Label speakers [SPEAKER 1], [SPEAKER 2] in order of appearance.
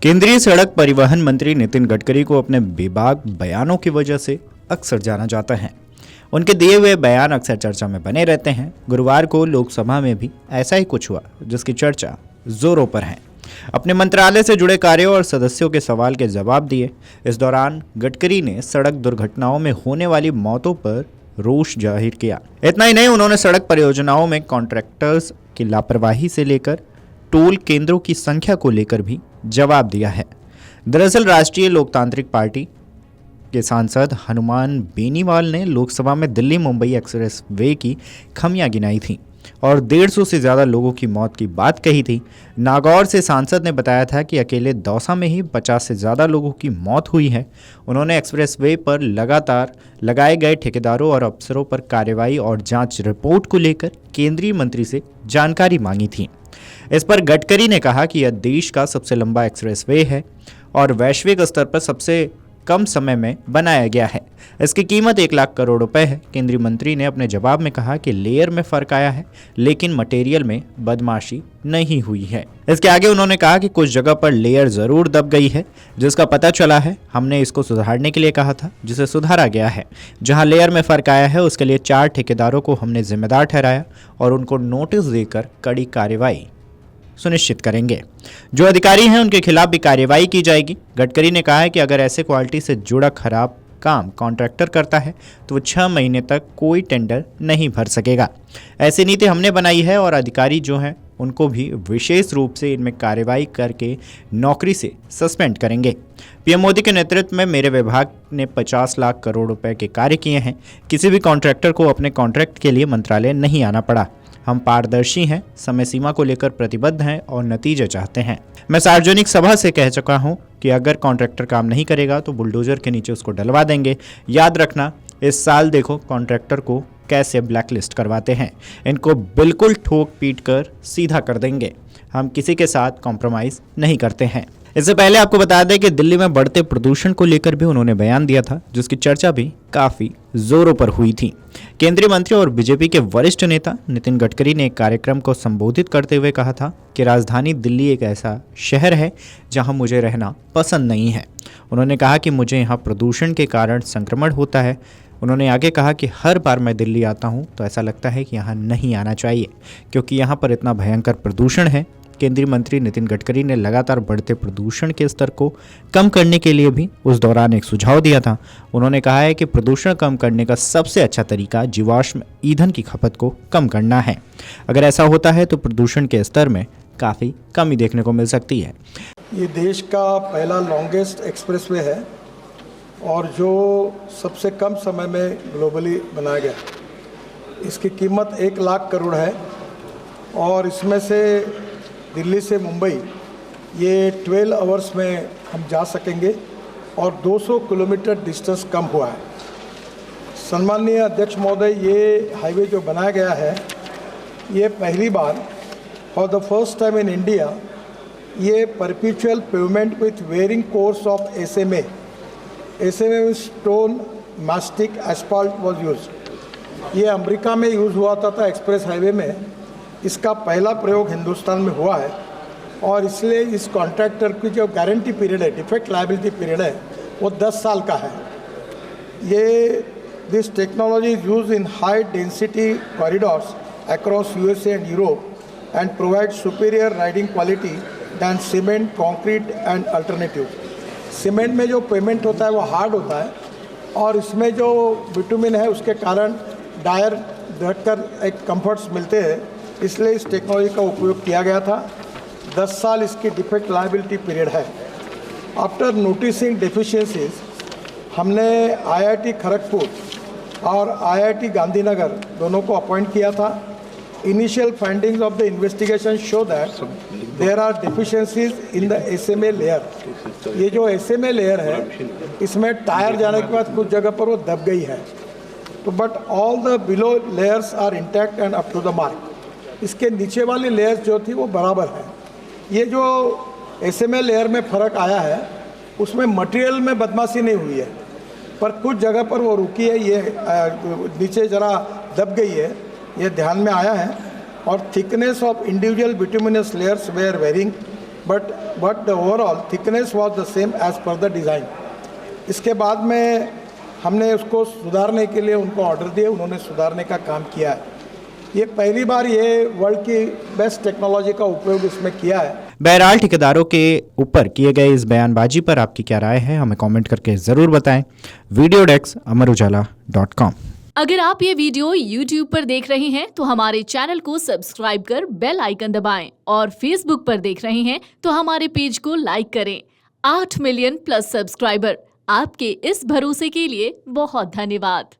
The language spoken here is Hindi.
[SPEAKER 1] केंद्रीय सड़क परिवहन मंत्री नितिन गडकरी को अपने बेबाक बयानों की वजह से अक्सर जाना जाता है। उनके दिए हुए बयान अक्सर चर्चा में बने रहते हैं। गुरुवार को लोकसभा में भी ऐसा ही कुछ हुआ, जिसकी चर्चा जोरों पर है। अपने मंत्रालय से जुड़े कार्यों और सदस्यों के सवाल के जवाब दिए। इस दौरान गडकरी ने सड़क दुर्घटनाओं में होने वाली मौतों पर रोष जाहिर किया। इतना ही नहीं, उन्होंने सड़क परियोजनाओं में कॉन्ट्रैक्टर्स की लापरवाही से लेकर टोल केंद्रों की संख्या को लेकर भी जवाब दिया है। दरअसल राष्ट्रीय लोकतांत्रिक पार्टी के सांसद हनुमान बेनीवाल ने लोकसभा में दिल्ली मुंबई एक्सप्रेस वे की खामियां गिनाई थी और 150 से ज़्यादा लोगों की मौत की बात कही थी। नागौर से सांसद ने बताया था कि अकेले दौसा में ही 50 से ज़्यादा लोगों की मौत हुई है। उन्होंने एक्सप्रेस वे पर लगातार लगाए गए ठेकेदारों और अफसरों पर कार्रवाई और जांच रिपोर्ट को लेकर केंद्रीय मंत्री से जानकारी मांगी थी। इस पर गडकरी ने कहा कि यह देश का सबसे लंबा एक्सप्रेस वे है और वैश्विक स्तर पर सबसे कम समय में बनाया गया है। इसकी कीमत 1 लाख करोड़ रुपए है। केंद्रीय मंत्री ने अपने जवाब में कहा कि लेयर में फर्क आया है, लेकिन मटेरियल में बदमाशी नहीं हुई है। इसके आगे उन्होंने कहा कि कुछ जगह पर लेयर जरूर दब गई है, जिसका पता चला है। हमने इसको सुधारने के लिए कहा था, जिसे सुधारा गया है। जहां लेयर में फर्क आया है, उसके लिए 4 ठेकेदारों को हमने जिम्मेदार ठहराया और उनको नोटिस देकर कड़ी कार्रवाई सुनिश्चित करेंगे। जो अधिकारी हैं उनके खिलाफ भी कार्रवाई की जाएगी। गडकरी ने कहा है कि अगर ऐसे क्वालिटी से जुड़ा खराब काम कॉन्ट्रैक्टर करता है तो वो 6 महीने तक कोई टेंडर नहीं भर सकेगा। ऐसी नीति हमने बनाई है और अधिकारी जो हैं उनको भी विशेष रूप से इनमें कार्रवाई करके नौकरी से सस्पेंड करेंगे। पीएम मोदी के नेतृत्व में मेरे विभाग ने 50 लाख करोड़ रुपए के कार्य किए हैं। किसी भी कॉन्ट्रैक्टर को अपने कॉन्ट्रैक्ट के लिए मंत्रालय नहीं आना पड़ा। हम पारदर्शी हैं, समय सीमा को लेकर प्रतिबद्ध हैं और नतीजे चाहते हैं। मैं सार्वजनिक सभा से कह चुका हूं कि अगर कॉन्ट्रैक्टर काम नहीं करेगा तो बुलडोजर के नीचे उसको डलवा देंगे। याद रखना, इस साल देखो कॉन्ट्रैक्टर को कैसे ब्लैकलिस्ट करवाते हैं। इनको बिल्कुल ठोक पीट कर सीधा कर देंगे। हम किसी के साथ कॉम्प्रोमाइज़ नहीं करते हैं। इससे पहले आपको बता दें कि दिल्ली में बढ़ते प्रदूषण को लेकर भी उन्होंने बयान दिया था, जिसकी चर्चा भी काफ़ी जोरों पर हुई थी। केंद्रीय मंत्री और बीजेपी के वरिष्ठ नेता नितिन गडकरी ने एक कार्यक्रम को संबोधित करते हुए कहा था कि राजधानी दिल्ली एक ऐसा शहर है जहां मुझे रहना पसंद नहीं है। उन्होंने कहा कि मुझे यहाँ प्रदूषण के कारण संक्रमण होता है। उन्होंने आगे कहा कि हर बार मैं दिल्ली आता हूँ तो ऐसा लगता है कि यहाँ नहीं आना चाहिए, क्योंकि यहाँ पर इतना भयंकर प्रदूषण है। केंद्रीय मंत्री नितिन गडकरी ने लगातार बढ़ते प्रदूषण के स्तर को कम करने के लिए भी उस दौरान एक सुझाव दिया था। उन्होंने कहा है कि प्रदूषण कम करने का सबसे अच्छा तरीका जीवाश्म ईंधन की खपत को कम करना है। अगर ऐसा होता है तो प्रदूषण के स्तर में काफ़ी कमी देखने को मिल सकती है।
[SPEAKER 2] ये देश का पहला लॉन्गेस्ट एक्सप्रेसवे है और जो सबसे कम समय में ग्लोबली बनाया गया। इसकी कीमत 1 लाख करोड़ है और इसमें से दिल्ली से मुंबई ये 12 आवर्स में हम जा सकेंगे और 200 किलोमीटर डिस्टेंस कम हुआ है। सम्माननीय अध्यक्ष महोदय, ये हाईवे जो बनाया गया है, ये पहली बार for the first time in India ये perpetual pavement with wearing course of SMA में stone mastic asphalt was use. ये अमेरिका में यूज़ हुआ था एक्सप्रेस हाईवे में। इसका पहला प्रयोग हिंदुस्तान में हुआ है और इसलिए इस कॉन्ट्रैक्टर की जो गारंटी पीरियड है, डिफेक्ट लायबिलिटी पीरियड है, वो 10 साल का है। This technology is use in high density corridors across USA and Europe and provide superior riding quality than cement, concrete and alternative. Cement में जो पेमेंट होता है वो हार्ड होता है और इसमें जो बिटुमिन है उसके कारण टायर बैठकर एक कंफर्ट्स मिलते हैं, इसलिए इस टेक्नोलॉजी का उपयोग किया गया था। 10 साल इसकी डिफेक्ट लायबिलिटी पीरियड है। आफ्टर नोटिसिंग डेफिशिएंसीज, हमने IIT खड़गपुर और IIT गांधीनगर दोनों को अपॉइंट किया था। Initial findings of the investigation show that there are deficiencies in the SMA layer. ये जो SMA लेयर है, इसमें टायर जाने के बाद कुछ जगह पर वो दब गई है, तो but all the below layers are intact and up to the mark. इसके नीचे वाली लेयर्स जो थी वो बराबर है। ये जो SMA लेयर में फ़र्क आया है उसमें मटेरियल में बदमाशी नहीं हुई है, पर कुछ जगह पर वो रुकी है, ये नीचे ज़रा दब गई है, ये ध्यान में आया है। और thickness of individual bituminous layers were varying but the overall thickness was the same as per the design. इसके बाद में हमने उसको सुधारने के लिए उनको ऑर्डर दिए, उन्होंने सुधारने का काम किया है। ये पहली बार ये वर्ल्ड की बेस्ट टेक्नोलॉजी का उपयोग इसमें किया है।
[SPEAKER 1] बहरहाल ठेकेदारों के ऊपर किए गए इस बयानबाजी पर आपकी क्या राय है, हमें कमेंट करके ज़रूर बताएं। Video desk amarujala.com।
[SPEAKER 3] अगर आप ये वीडियो YouTube पर देख रहे हैं तो हमारे चैनल को सब्सक्राइब कर बेल आइकन दबाएं और Facebook पर देख रहे हैं तो हमारे पेज को लाइक करें। 8 मिलियन प्लस सब्सक्राइबर, आपके इस भरोसे के लिए बहुत धन्यवाद।